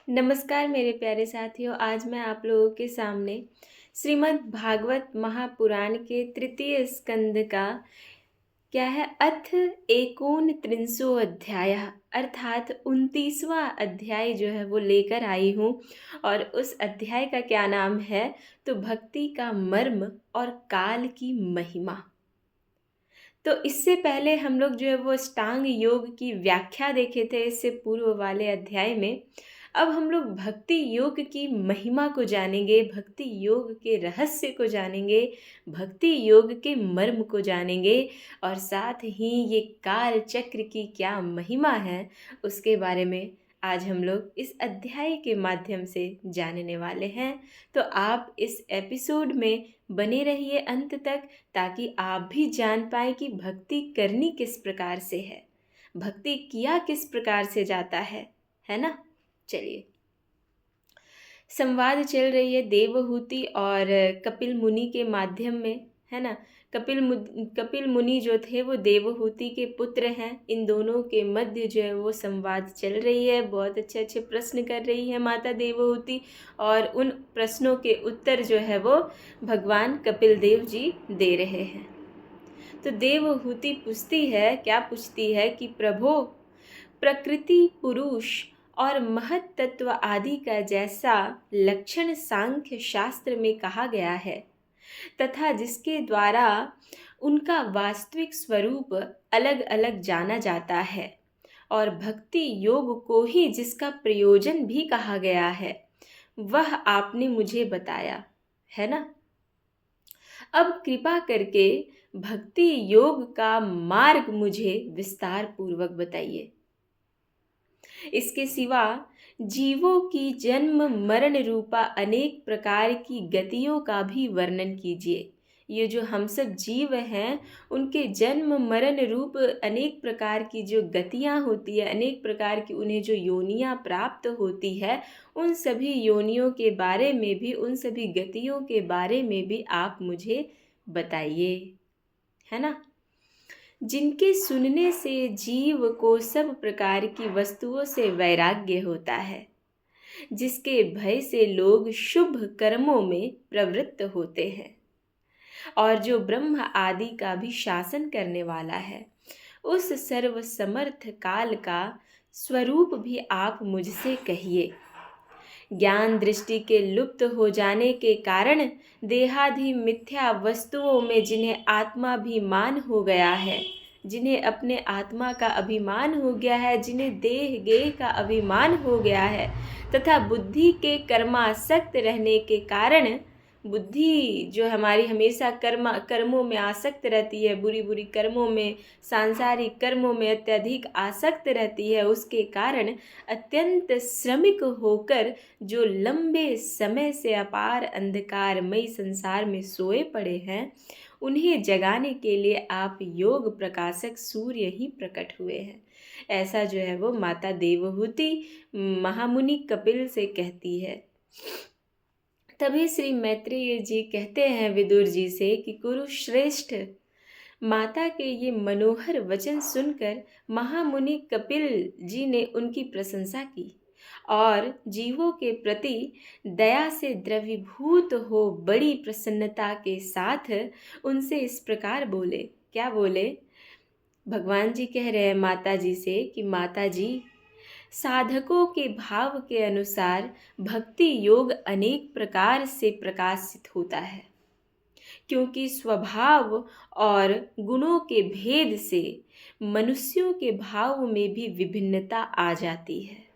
नमस्कार मेरे प्यारे साथियों। आज मैं आप लोगों के सामने श्रीमद् भागवत महापुराण के तृतीय स्कंद का क्या है अथ एकोन त्रिंशो अध्याय अर्थात 29वां अध्याय जो है वो लेकर आई हूँ। और उस अध्याय का क्या नाम है तो भक्ति का मर्म और काल की महिमा। तो इससे पहले हम लोग जो है वो अष्टांग योग की व्याख्या देखे थे इससे पूर्व वाले अध्याय में। अब हम लोग भक्ति योग की महिमा को जानेंगे, भक्ति योग के रहस्य को जानेंगे, भक्ति योग के मर्म को जानेंगे और साथ ही ये काल चक्र की क्या महिमा है उसके बारे में आज हम लोग इस अध्याय के माध्यम से जानने वाले हैं। तो आप इस एपिसोड में बने रहिए अंत तक ताकि आप भी जान पाएं कि भक्ति करनी किस प्रकार से है, भक्ति किया किस प्रकार से जाता है ना। चलिए, संवाद चल रही है देवहूति और कपिल मुनि के माध्यम में, है ना। कपिल मुनि जो थे वो देवहूति के पुत्र हैं। इन दोनों के मध्य जो है वो संवाद चल रही है। बहुत अच्छे अच्छे प्रश्न कर रही है माता देवहूति और उन प्रश्नों के उत्तर जो है वो भगवान कपिल देव जी दे रहे हैं। तो देवहूति पूछती है, क्या पूछती है कि प्रभो, प्रकृति, पुरुष और महत तत्व आदि का जैसा लक्षण सांख्य शास्त्र में कहा गया है तथा जिसके द्वारा उनका वास्तविक स्वरूप अलग अलग जाना जाता है और भक्ति योग को ही जिसका प्रयोजन भी कहा गया है, वह आपने मुझे बताया है ना। अब कृपा करके भक्ति योग का मार्ग मुझे विस्तार पूर्वक बताइए। इसके सिवा जीवों की जन्म मरण रूपा अनेक प्रकार की गतियों का भी वर्णन कीजिए। ये जो हम सब जीव हैं उनके जन्म मरण रूप अनेक प्रकार की जो गतियां होती है, अनेक प्रकार की उन्हें जो योनियां प्राप्त होती है, उन सभी योनियों के बारे में भी, उन सभी गतियों के बारे में भी आप मुझे बताइए, है ना। जिनके सुनने से जीव को सब प्रकार की वस्तुओं से वैराग्य होता है, जिसके भय से लोग शुभ कर्मों में प्रवृत्त होते हैं और जो ब्रह्म आदि का भी शासन करने वाला है, उस सर्व समर्थ काल का स्वरूप भी आप मुझसे कहिए। ज्ञान दृष्टि के लुप्त हो जाने के कारण देहादि मिथ्या वस्तुओं में जिन्हें आत्माभिमान हो गया है, जिन्हें अपने आत्मा का अभिमान हो गया है, जिन्हें देह गेह का अभिमान हो गया है तथा बुद्धि के कर्मासक्त रहने के कारण, बुद्धि जो हमारी हमेशा कर्मों में आसक्त रहती है, बुरी बुरी कर्मों में, सांसारिक कर्मों में अत्यधिक आसक्त रहती है, उसके कारण अत्यंत श्रमिक होकर जो लंबे समय से अपार अंधकारमय संसार में सोए पड़े हैं, उन्हें जगाने के लिए आप योग प्रकाशक सूर्य ही प्रकट हुए हैं। ऐसा जो है वो माता देवहूति महामुनि कपिल से कहती है। तभी श्री मैत्रेय जी कहते हैं विदुर जी से कि कुरुश्रेष्ठ, माता के ये मनोहर वचन सुनकर महामुनि कपिल जी ने उनकी प्रशंसा की और जीवों के प्रति दया से द्रवीभूत हो बड़ी प्रसन्नता के साथ उनसे इस प्रकार बोले। क्या बोले? भगवान जी कह रहे हैं माता जी से कि माता जी, साधकों के भाव के अनुसार भक्ति योग अनेक प्रकार से प्रकाशित होता है, क्योंकि स्वभाव और गुणों के भेद से मनुष्यों के भाव में भी विभिन्नता आ जाती है।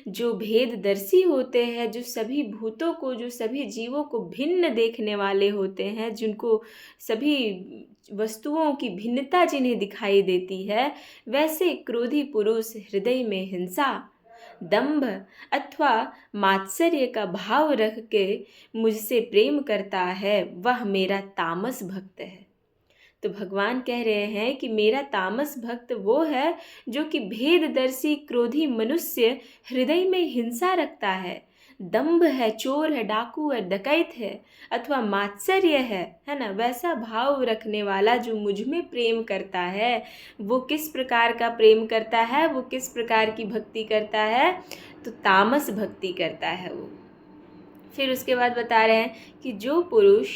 जो भेददर्शी होते हैं, जो सभी भूतों को, जो सभी जीवों को भिन्न देखने वाले होते हैं, जिनको सभी वस्तुओं की भिन्नता जिन्हें दिखाई देती है, वैसे क्रोधी पुरुष हृदय में हिंसा, दंभ अथवा मात्सर्य का भाव रख के मुझसे प्रेम करता है, वह मेरा तामस भक्त है। तो भगवान कह रहे हैं कि मेरा तामस भक्त वो है जो कि भेददर्शी क्रोधी मनुष्य हृदय में हिंसा रखता है, दंभ है, चोर है, डाकू है, डकैत है अथवा मात्सर्य है ना, वैसा भाव रखने वाला जो मुझ में प्रेम करता है। वो किस प्रकार का प्रेम करता है, वो किस प्रकार की भक्ति करता है? तो तामस भक्ति करता है वो। फिर उसके बाद बता रहे हैं कि जो पुरुष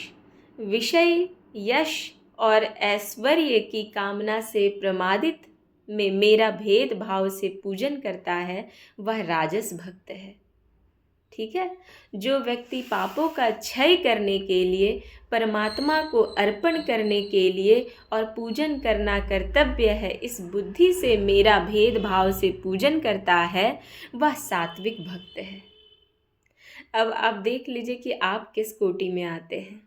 विषय, यश और ऐश्वर्य की कामना से प्रमादित में मेरा भेदभाव से पूजन करता है वह राजस भक्त है। ठीक है। जो व्यक्ति पापों का क्षय करने के लिए, परमात्मा को अर्पण करने के लिए और पूजन करना कर्तव्य है, इस बुद्धि से मेरा भेदभाव से पूजन करता है, वह सात्विक भक्त है। अब आप देख लीजिए कि आप किस कोटि में आते हैं।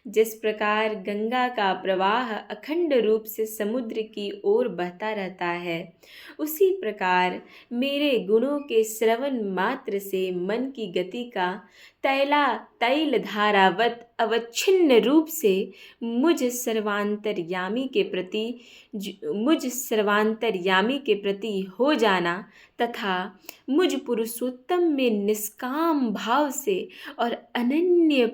जिस प्रकार गंगा का प्रवाह अखंड रूप से समुद्र की ओर बहता रहता है, उसी प्रकार मेरे गुणों के श्रवण मात्र से मन की गति का तैल धारावत अवच्छिन्न रूप से मुझ सर्वांतर्यामी के प्रति हो जाना तथा मुझ पुरुषोत्तम में निष्काम भाव से और अनन्य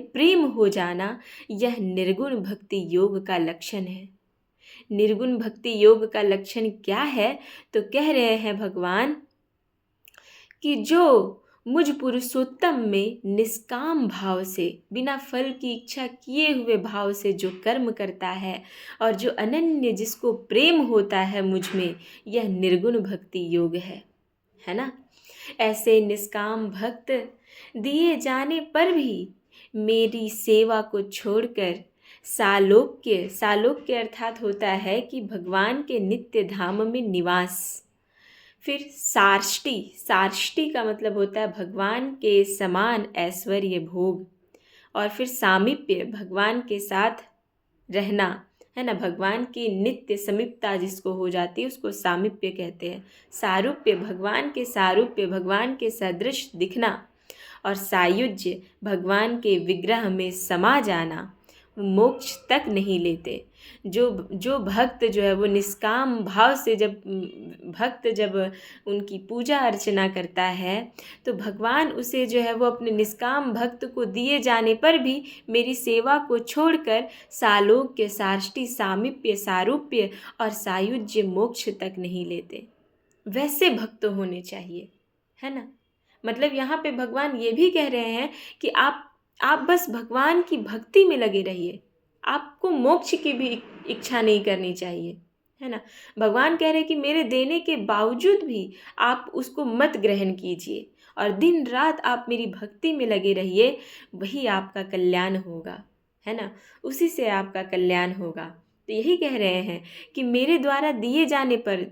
प्रेम हो जाना, यह निर्गुण भक्ति योग का लक्षण है। निर्गुण भक्ति योग का लक्षण क्या है? तो कह रहे हैं भगवान कि जो मुझ पुरुषोत्तम में निष्काम भाव से, बिना फल की इच्छा किए हुए भाव से जो कर्म करता है और जो अनन्य, जिसको प्रेम होता है मुझ में, यह निर्गुण भक्ति योग है ना। ऐसे निष्काम भक्त दिए जाने पर भी मेरी सेवा को छोड़कर सालोक्य अर्थात होता है कि भगवान के नित्य धाम में निवास, फिर सार्ष्टि का मतलब होता है भगवान के समान ऐश्वर्य भोग, और फिर सामीप्य, भगवान के साथ रहना, है ना। भगवान की नित्य समीपता जिसको हो जाती है उसको सामीप्य कहते हैं। सारूप्य, भगवान के सदृश दिखना, और सायुज्य, भगवान के विग्रह में समा जाना, मोक्ष तक नहीं लेते। जो भक्त जो है वो निष्काम भाव से जब उनकी पूजा अर्चना करता है, तो भगवान उसे जो है वो अपने निष्काम भक्त को दिए जाने पर भी मेरी सेवा को छोड़कर सालोक्य, सार्ष्टि, सामीप्य, सारूप्य और सायुज्य मोक्ष तक नहीं लेते। वैसे भक्त होने चाहिए, है ना। मतलब यहाँ पे भगवान ये भी कह रहे हैं कि आप बस भगवान की भक्ति में लगे रहिए, आपको मोक्ष की भी इच्छा नहीं करनी चाहिए, है ना। भगवान कह रहे हैं कि मेरे देने के बावजूद भी आप उसको मत ग्रहण कीजिए और दिन रात आप मेरी भक्ति में लगे रहिए, वही आपका कल्याण होगा, है ना। उसी से आपका कल्याण होगा। तो यही कह रहे हैं कि मेरे द्वारा दिए जाने पर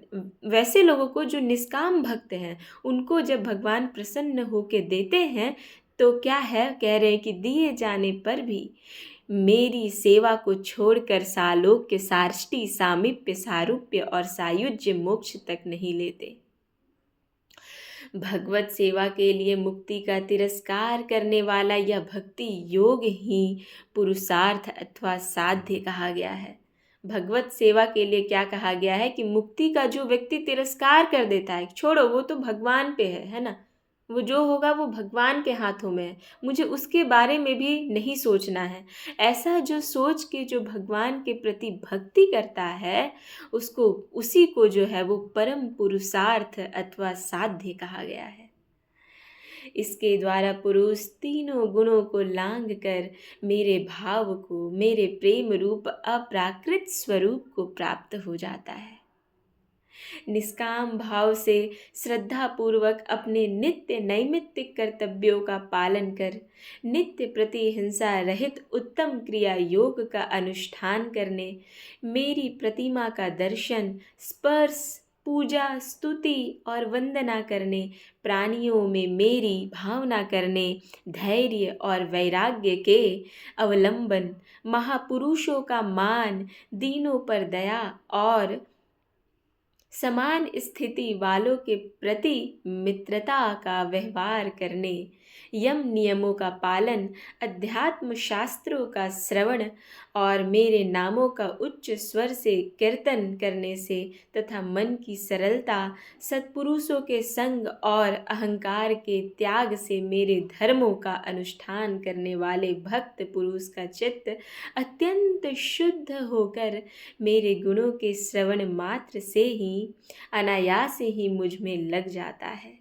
वैसे लोगों को जो निष्काम भक्त हैं, उनको जब भगवान प्रसन्न होकर देते हैं तो क्या है, कह रहे हैं कि दिए जाने पर भी मेरी सेवा को छोड़कर सालोक्य, सार्ष्टि, सामीप्य, सारूप्य और सायुज्य मोक्ष तक नहीं लेते। भगवत सेवा के लिए मुक्ति का तिरस्कार करने वाला यह भक्ति योग ही पुरुषार्थ अथवा साध्य कहा गया है। भगवत सेवा के लिए क्या कहा गया है कि मुक्ति का जो व्यक्ति तिरस्कार कर देता है, छोड़ो वो तो भगवान पे है ना, वो जो होगा वो भगवान के हाथों में है, मुझे उसके बारे में भी नहीं सोचना है। ऐसा जो सोच के जो भगवान के प्रति भक्ति करता है, उसी को जो है वो परम पुरुषार्थ अथवा साध्य कहा गया है। इसके द्वारा पुरुष तीनों गुणों को लांघ कर मेरे भाव को, मेरे प्रेम रूप अप्राकृत स्वरूप को प्राप्त हो जाता है। निष्काम भाव से श्रद्धा पूर्वक अपने नित्य नैमित्तिक कर्तव्यों का पालन कर नित्य प्रतिहिंसा रहित उत्तम क्रिया योग का अनुष्ठान करने, मेरी प्रतिमा का दर्शन, स्पर्श, पूजा, स्तुति और वंदना करने, प्राणियों में मेरी भावना करने, धैर्य और वैराग्य के अवलंबन, महापुरुषों का मान, दीनों पर दया और समान स्थिति वालों के प्रति मित्रता का व्यवहार करने, यम नियमों का पालन, अध्यात्म शास्त्रों का श्रवण और मेरे नामों का उच्च स्वर से कीर्तन करने से तथा मन की सरलता, सत्पुरुषों के संग और अहंकार के त्याग से मेरे धर्मों का अनुष्ठान करने वाले भक्त पुरुष का चित्त अत्यंत शुद्ध होकर मेरे गुणों के श्रवण मात्र से ही नहीं, अनायास ही मुझ में लग जाता है।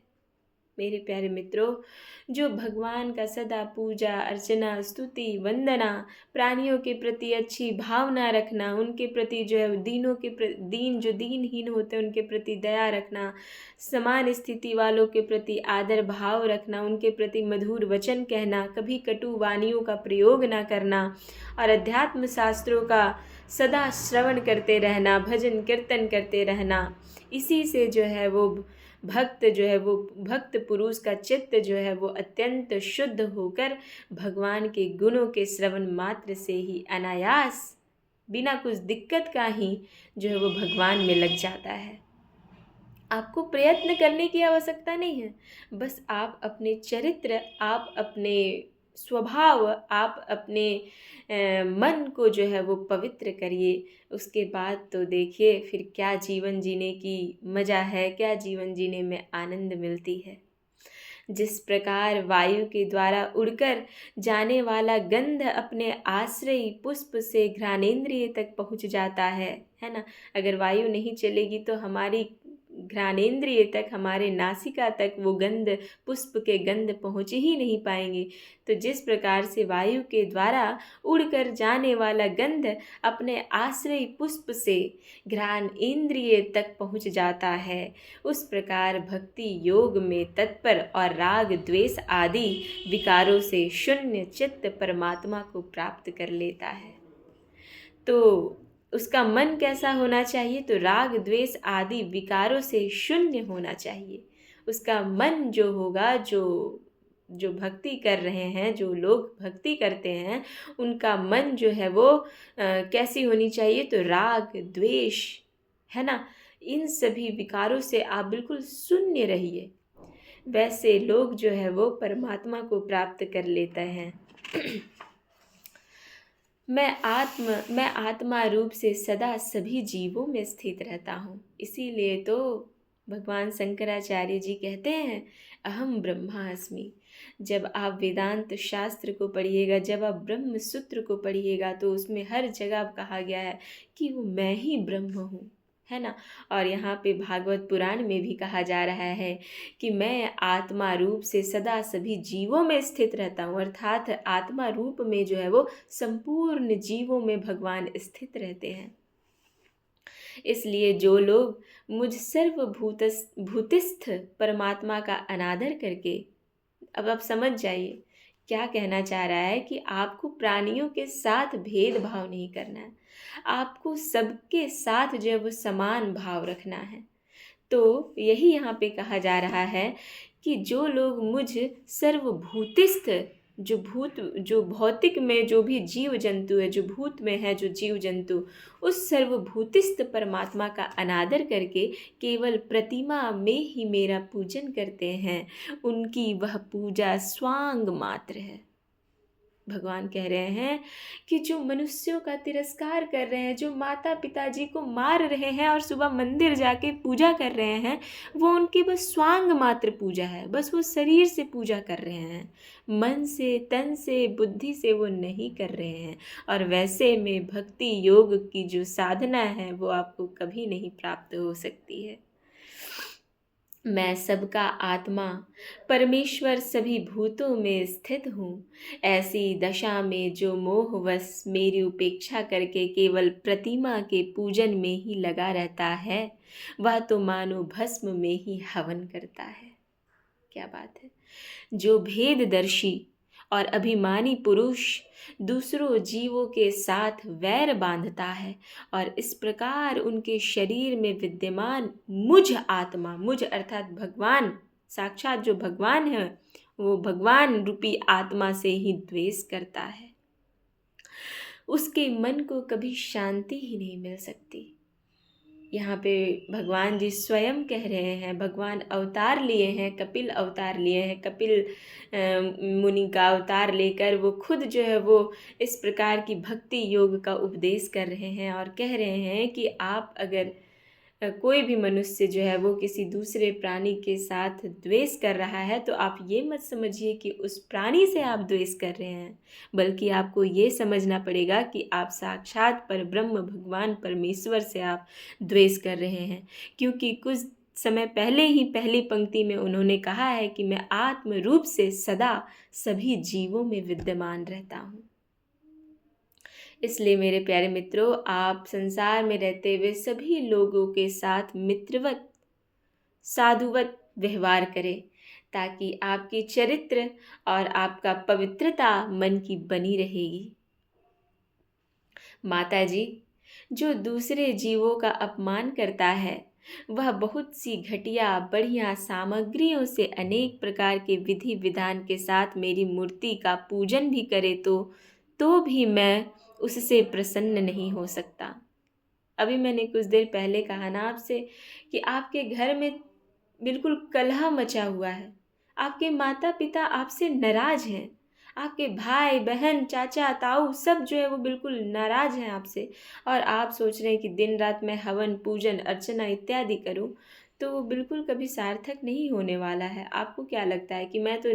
मेरे प्यारे मित्रों, जो भगवान का सदा पूजा अर्चना स्तुति वंदना, प्राणियों के प्रति अच्छी भावना रखना, उनके प्रति जो है जो दीनहीन होते हैं उनके प्रति दया रखना, समान स्थिति वालों के प्रति आदर भाव रखना, उनके प्रति मधुर वचन कहना, कभी कटु वाणियों का प्रयोग ना करना और अध्यात्म शास्त्रों का सदा श्रवण करते रहना, भजन कीर्तन करते रहना, इसी से जो है वो भक्त पुरुष का चित्त जो है वो अत्यंत शुद्ध होकर भगवान के गुणों के श्रवण मात्र से ही अनायास बिना कुछ दिक्कत का ही जो है वो भगवान में लग जाता है। आपको प्रयत्न करने की आवश्यकता नहीं है, बस आप अपने चरित्र, आप अपने स्वभाव, आप अपने मन को जो है वो पवित्र करिए। उसके बाद तो देखिए फिर क्या जीवन जीने की मज़ा है, क्या जीवन जीने में आनंद मिलती है। जिस प्रकार वायु के द्वारा उड़कर जाने वाला गंध अपने आश्रयी पुष्प से घ्राणेंद्रिय तक पहुंच जाता है ना। अगर वायु नहीं चलेगी तो हमारी घ्राणेंद्रिय तक, हमारे नासिका तक वो गंध, पुष्प के गंध पहुँच ही नहीं पाएंगे। तो जिस प्रकार से वायु के द्वारा उड़कर जाने वाला गंध अपने आश्रय पुष्प से घ्राणेंद्रिय तक पहुँच जाता है, उस प्रकार भक्ति योग में तत्पर और राग द्वेष आदि विकारों से शून्य चित्त परमात्मा को प्राप्त कर लेता है। तो उसका मन कैसा होना चाहिए? तो राग द्वेष आदि विकारों से शून्य होना चाहिए। उसका मन जो होगा, जो भक्ति कर रहे हैं, जो लोग भक्ति करते हैं, उनका मन जो है वो कैसी होनी चाहिए? तो राग द्वेष, है ना, इन सभी विकारों से आप बिल्कुल शून्य रहिए। वैसे लोग जो है वो परमात्मा को प्राप्त कर लेते हैं। मैं आत्मा रूप से सदा सभी जीवों में स्थित रहता हूँ। इसीलिए तो भगवान शंकराचार्य जी कहते हैं अहम ब्रह्मास्मि। जब आप वेदांत शास्त्र को पढ़िएगा, जब आप ब्रह्म सूत्र को पढ़िएगा, तो उसमें हर जगह कहा गया है कि वो मैं ही ब्रह्म हूँ, है ना। और यहाँ पे भागवत पुराण में भी कहा जा रहा है कि मैं आत्मा रूप से सदा सभी जीवों में स्थित रहता हूँ, अर्थात आत्मा रूप में जो है वो संपूर्ण जीवों में भगवान स्थित रहते हैं। इसलिए जो लोग मुझ सर्वभूतिस्थ परमात्मा का अनादर करके, अब आप समझ जाइए क्या कहना चाह रहा है कि आपको प्राणियों के साथ भेदभाव नहीं करना है, आपको सबके साथ जो है वो समान भाव रखना है। तो यही यहाँ पे कहा जा रहा है कि जो लोग मुझ सर्वभूतिस्थ, जो भौतिक में जो भी जीव जंतु है, जो भूत में है जो जीव जंतु, उस सर्वभूतिस्थ परमात्मा का अनादर करके केवल प्रतिमा में ही मेरा पूजन करते हैं, उनकी वह पूजा स्वांग मात्र है। भगवान कह रहे हैं कि जो मनुष्यों का तिरस्कार कर रहे हैं, जो माता पिताजी को मार रहे हैं और सुबह मंदिर जाके पूजा कर रहे हैं, वो उनकी बस स्वांग मात्र पूजा है, बस वो शरीर से पूजा कर रहे हैं, मन से, तन से, बुद्धि से वो नहीं कर रहे हैं। और वैसे में भक्ति योग की जो साधना है वो आपको कभी नहीं प्राप्त हो सकती है। मैं सबका आत्मा, परमेश्वर सभी भूतों में स्थित हूँ। ऐसी दशा में जो मोहवश मेरी उपेक्षा करके केवल प्रतिमा के पूजन में ही लगा रहता है, वह तो मानो भस्म में ही हवन करता है। क्या बात है! जो भेददर्शी और अभिमानी पुरुष दूसरों जीवों के साथ वैर बांधता है और इस प्रकार उनके शरीर में विद्यमान मुझ आत्मा, मुझ अर्थात भगवान, साक्षात जो भगवान है, वो भगवान रूपी आत्मा से ही द्वेष करता है, उसके मन को कभी शांति ही नहीं मिल सकती। यहाँ पे भगवान जी स्वयं कह रहे हैं, भगवान अवतार लिए हैं, कपिल अवतार लिए हैं, कपिल मुनि का अवतार लेकर वो खुद जो है वो इस प्रकार की भक्ति योग का उपदेश कर रहे हैं और कह रहे हैं कि आप अगर कोई भी मनुष्य जो है वो किसी दूसरे प्राणी के साथ द्वेष कर रहा है, तो आप ये मत समझिए कि उस प्राणी से आप द्वेष कर रहे हैं, बल्कि आपको ये समझना पड़ेगा कि आप साक्षात पर ब्रह्म भगवान परमेश्वर से आप द्वेष कर रहे हैं। क्योंकि कुछ समय पहले ही पहली पंक्ति में उन्होंने कहा है कि मैं आत्म रूप से सदा सभी जीवों में विद्यमान रहता हूँ। इसलिए मेरे प्यारे मित्रों, आप संसार में रहते हुए सभी लोगों के साथ मित्रवत साधुवत व्यवहार करें, ताकि आपकी चरित्र और आपका पवित्रता मन की बनी रहेगी। माता जी, जो दूसरे जीवों का अपमान करता है वह बहुत सी घटिया बढ़िया सामग्रियों से अनेक प्रकार के विधि विधान के साथ मेरी मूर्ति का पूजन भी करे तो भी मैं उससे प्रसन्न नहीं हो सकता। अभी मैंने कुछ देर पहले कहा ना आपसे कि आपके घर में बिल्कुल कलह मचा हुआ है, आपके माता पिता आपसे नाराज हैं, आपके भाई बहन चाचा ताऊ सब जो है वो बिल्कुल नाराज हैं आपसे, और आप सोच रहे हैं कि दिन रात मैं हवन पूजन अर्चना इत्यादि करूं, तो वो बिल्कुल कभी सार्थक नहीं होने वाला है। आपको क्या लगता है कि मैं तो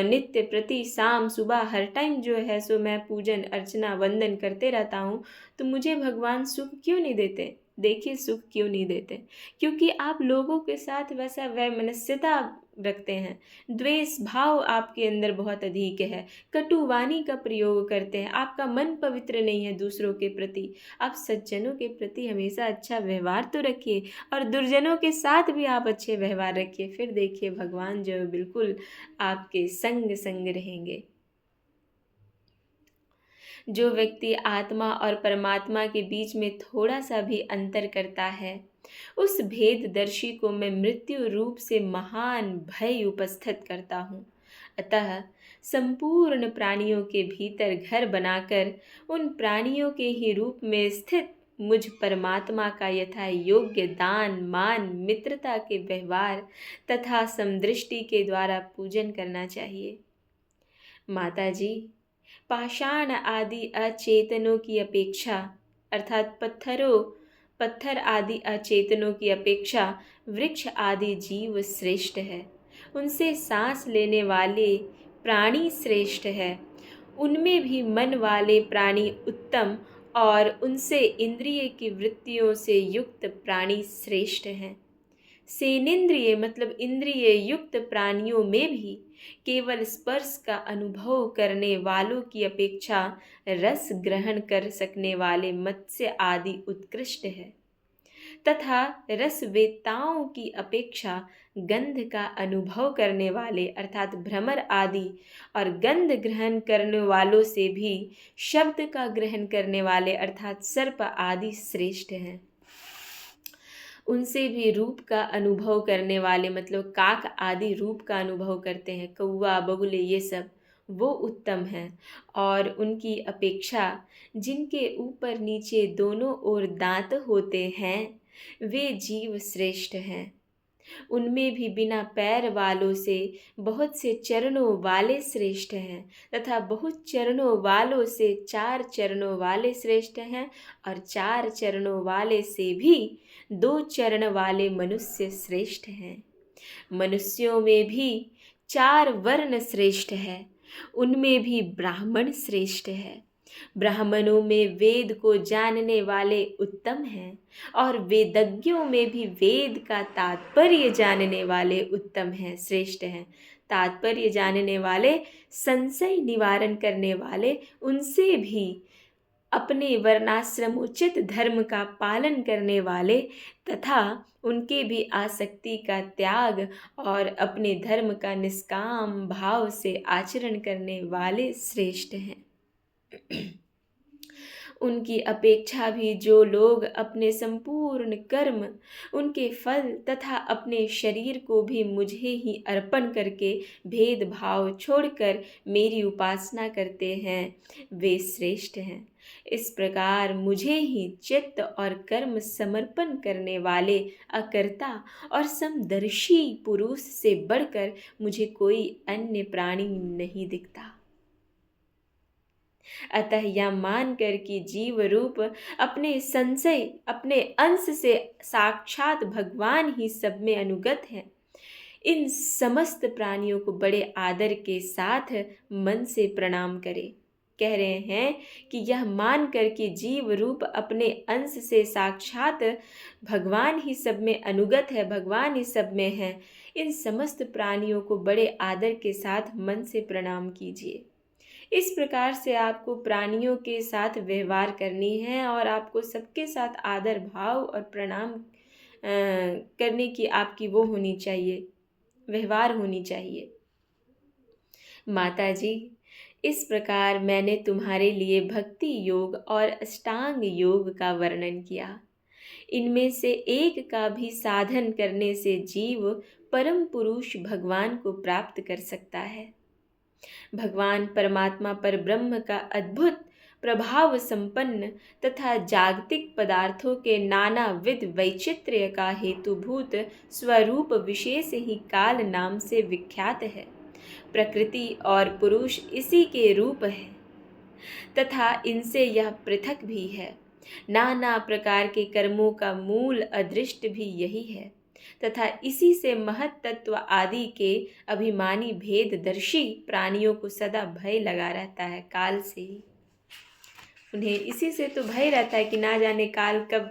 नित्य प्रति शाम सुबह हर टाइम जो है सो मैं पूजन अर्चना वंदन करते रहता हूँ, तो मुझे भगवान सुख क्यों नहीं देते? देखिए सुख क्यों नहीं देते, क्योंकि आप लोगों के साथ वैसा वैमनस्यता रखते हैं, द्वेष भाव आपके अंदर बहुत अधिक है, कटु वाणी का प्रयोग करते हैं, आपका मन पवित्र नहीं है दूसरों के प्रति। आप सज्जनों के प्रति हमेशा अच्छा व्यवहार तो रखिए, और दुर्जनों के साथ भी आप अच्छे व्यवहार रखिए, फिर देखिए भगवान जो बिल्कुल आपके संग संग रहेंगे। जो व्यक्ति आत्मा और परमात्मा के बीच में थोड़ा सा भी अंतर करता है, उस भेददर्शी को मैं मृत्यु रूप से महान भय उपस्थित करता हूँ। अतः संपूर्ण प्राणियों के भीतर घर बनाकर उन प्राणियों के ही रूप में स्थित मुझ परमात्मा का यथा योग्य दान मान मित्रता के व्यवहार तथा समदृष्टि के द्वारा पूजन करना चाहिए। माता जी, पाषाण आदि अचेतनों की अपेक्षा, अर्थात पत्थर आदि अचेतनों की अपेक्षा वृक्ष आदि जीव श्रेष्ठ है, उनसे सांस लेने वाले प्राणी श्रेष्ठ है, उनमें भी मन वाले प्राणी उत्तम, और उनसे इंद्रिय की वृत्तियों से युक्त प्राणी श्रेष्ठ हैं। सेनेंद्रिय मतलब इंद्रिय युक्त प्राणियों में भी केवल स्पर्श का अनुभव करने वालों की अपेक्षा रस ग्रहण कर सकने वाले मत्स्य आदि उत्कृष्ट है, तथा रसवेत्ताओं की अपेक्षा गंध का अनुभव करने वाले अर्थात भ्रमर आदि और गंध ग्रहण करने वालों से भी शब्द का ग्रहण करने वाले अर्थात सर्प आदि श्रेष्ठ हैं। उनसे भी रूप का अनुभव करने वाले मतलब काक आदि रूप का अनुभव करते हैं, कौवा बगुले ये सब, वो उत्तम हैं, और उनकी अपेक्षा जिनके ऊपर नीचे दोनों ओर दांत होते हैं वे जीव श्रेष्ठ हैं। उनमें भी बिना पैर वालों से बहुत से चरणों वाले श्रेष्ठ हैं, तथा बहुत चरणों वालों से 4 चरणों वाले श्रेष्ठ हैं, और 4 चरणों वाले से भी 2 चरण वाले मनुष्य श्रेष्ठ हैं। मनुष्यों में भी 4 वर्ण श्रेष्ठ है, उनमें भी ब्राह्मण श्रेष्ठ है। ब्राह्मणों में वेद को जानने वाले उत्तम हैं, और वेदज्ञों में भी वेद का तात्पर्य जानने वाले उत्तम हैं, श्रेष्ठ हैं। तात्पर्य जानने वाले, संशय निवारण करने वाले, उनसे भी अपने वर्णाश्रमोचित धर्म का पालन करने वाले, तथा उनके भी आसक्ति का त्याग और अपने धर्म का निष्काम भाव से आचरण करने वाले श्रेष्ठ हैं। उनकी अपेक्षा भी जो लोग अपने संपूर्ण कर्म, उनके फल तथा अपने शरीर को भी मुझे ही अर्पण करके भेदभाव छोड़कर मेरी उपासना करते हैं, वे श्रेष्ठ हैं। इस प्रकार मुझे ही चित्त और कर्म समर्पण करने वाले अकर्ता और समदर्शी पुरुष से बढ़कर मुझे कोई अन्य प्राणी नहीं दिखता। अतः यह मान कर कि जीव रूप अपने संशय अपने अंश से साक्षात भगवान ही सब में अनुगत है, इन समस्त प्राणियों को बड़े आदर के साथ मन से प्रणाम करें। कह रहे हैं कि यह मानकर कि जीव रूप अपने अंश से साक्षात भगवान ही सब में अनुगत है, भगवान ही सब में है, इन समस्त प्राणियों को बड़े आदर के साथ मन से प्रणाम कीजिए। इस प्रकार से आपको प्राणियों के साथ व्यवहार करनी है और आपको सबके साथ आदर भाव और प्रणाम करने की आपकी वो होनी चाहिए, व्यवहार होनी चाहिए। माता जी, इस प्रकार मैंने तुम्हारे लिए भक्ति योग और अष्टांग योग का वर्णन किया। इनमें से एक का भी साधन करने से जीव परम पुरुष भगवान को प्राप्त कर सकता है। भगवान परमात्मा पर ब्रह्म का अद्भुत प्रभाव संपन्न तथा जागतिक पदार्थों के नानाविध वैचित्र्य का हेतुभूत स्वरूप विशेष ही काल नाम से विख्यात है। प्रकृति और पुरुष इसी के रूप है तथा इनसे यह पृथक भी है। नाना प्रकार के कर्मों का मूल अदृष्ट भी यही है तथा इसी से महत तत्व आदि के अभिमानी भेददर्शी प्राणियों को सदा भय लगा रहता है। काल से ही उन्हें इसी से तो भय रहता है कि ना जाने काल कब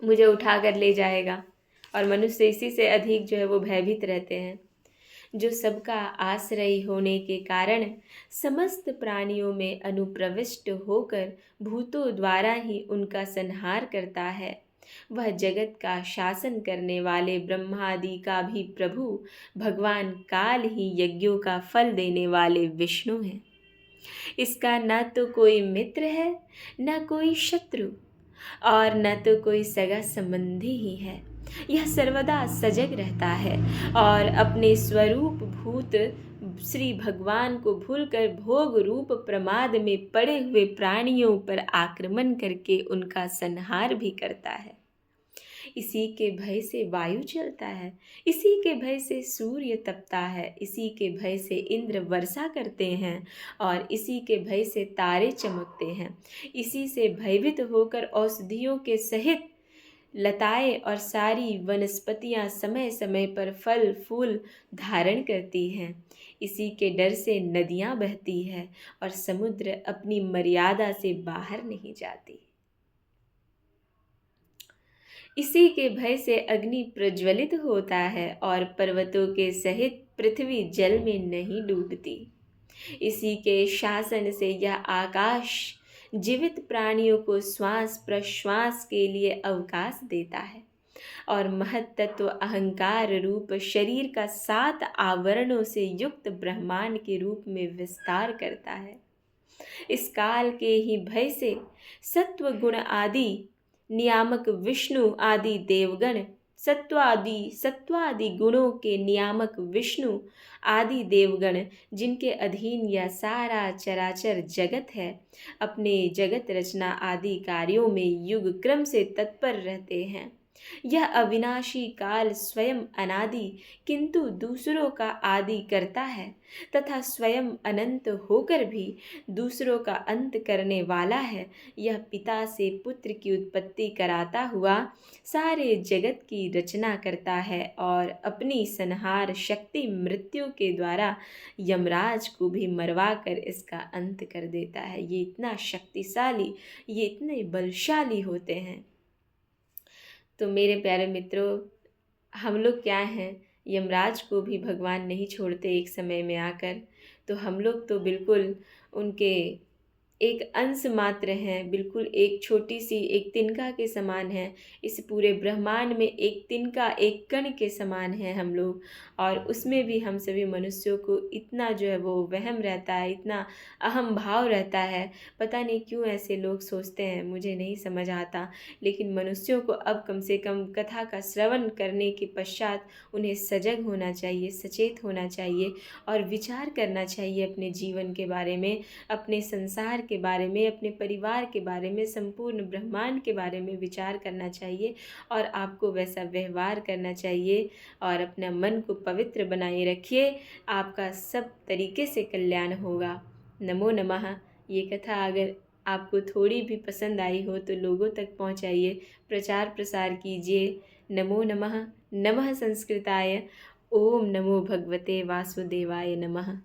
मुझे उठा कर ले जाएगा, और मनुष्य इसी से अधिक जो है वो भयभीत रहते हैं। जो सबका आश्रय होने के कारण समस्त प्राणियों में अनुप्रविष्ट होकर भूतों द्वारा ही उनका संहार करता है, वह जगत का शासन करने वाले ब्रह्मादि का भी प्रभु भगवान काल ही यज्ञों का फल देने वाले विष्णु हैं। इसका न तो कोई मित्र है, न कोई शत्रु, और न तो कोई सगा संबंधी ही है। यह सर्वदा सजग रहता है और अपने स्वरूप भूत श्री भगवान को भूलकर भोग रूप प्रमाद में पड़े हुए प्राणियों पर आक्रमण करके उनका संहार भी करता है। इसी के भय से वायु चलता है, इसी के भय से सूर्य तपता है, इसी के भय से इंद्र वर्षा करते हैं और इसी के भय से तारे चमकते हैं। इसी से भयभीत होकर औषधियों के सहित लताएं और सारी वनस्पतियां समय समय पर फल फूल धारण करती हैं। इसी के डर से नदियां बहती हैं और समुद्र अपनी मर्यादा से बाहर नहीं जाती। इसी के भय से अग्नि प्रज्वलित होता है और पर्वतों के सहित पृथ्वी जल में नहीं डूबती। इसी के शासन से यह आकाश जीवित प्राणियों को श्वास प्रश्वास के लिए अवकाश देता है और महत्त्व अहंकार रूप शरीर का 7 आवरणों से युक्त ब्रह्मांड के रूप में विस्तार करता है। इस काल के ही भय से सत्व गुण आदि नियामक विष्णु आदि देवगण, सत्वादि गुणों के नियामक विष्णु आदि देवगण, जिनके अधीन यह सारा चराचर जगत है, अपने जगत रचना आदि कार्यों में युग क्रम से तत्पर रहते हैं। यह अविनाशी काल स्वयं अनादि किंतु दूसरों का आदि करता है तथा स्वयं अनंत होकर भी दूसरों का अंत करने वाला है। यह पिता से पुत्र की उत्पत्ति कराता हुआ सारे जगत की रचना करता है और अपनी संहार शक्ति मृत्यु के द्वारा यमराज को भी मरवा कर इसका अंत कर देता है। ये इतना शक्तिशाली, ये इतने बलशाली होते हैं। तो मेरे प्यारे मित्रों, हम लोग क्या हैं, यमराज को भी भगवान नहीं छोड़ते एक समय में आकर। तो हम लोग तो बिल्कुल उनके एक अंश मात्र हैं, बिल्कुल एक छोटी सी एक तिनका के समान है। इस पूरे ब्रह्मांड में एक तिनका, एक कण के समान है हम लोग, और उसमें भी हम सभी मनुष्यों को इतना जो है वो वहम रहता है, इतना अहम भाव रहता है। पता नहीं क्यों ऐसे लोग सोचते हैं, मुझे नहीं समझ आता। लेकिन मनुष्यों को अब कम से कम कथा का श्रवण करने के पश्चात उन्हें सजग होना चाहिए, सचेत होना चाहिए और विचार करना चाहिए अपने जीवन के बारे में, अपने संसार के बारे में, अपने परिवार के बारे में, संपूर्ण ब्रह्मांड के बारे में विचार करना चाहिए और आपको वैसा व्यवहार करना चाहिए। और अपना मन को पवित्र बनाए रखिए, आपका सब तरीके से कल्याण होगा। नमो नमः। ये कथा अगर आपको थोड़ी भी पसंद आई हो तो लोगों तक पहुंचाइए, प्रचार प्रसार कीजिए। नमो नमः। नमः संस्कृताय। ओम नमो भगवते वासुदेवाय नमः।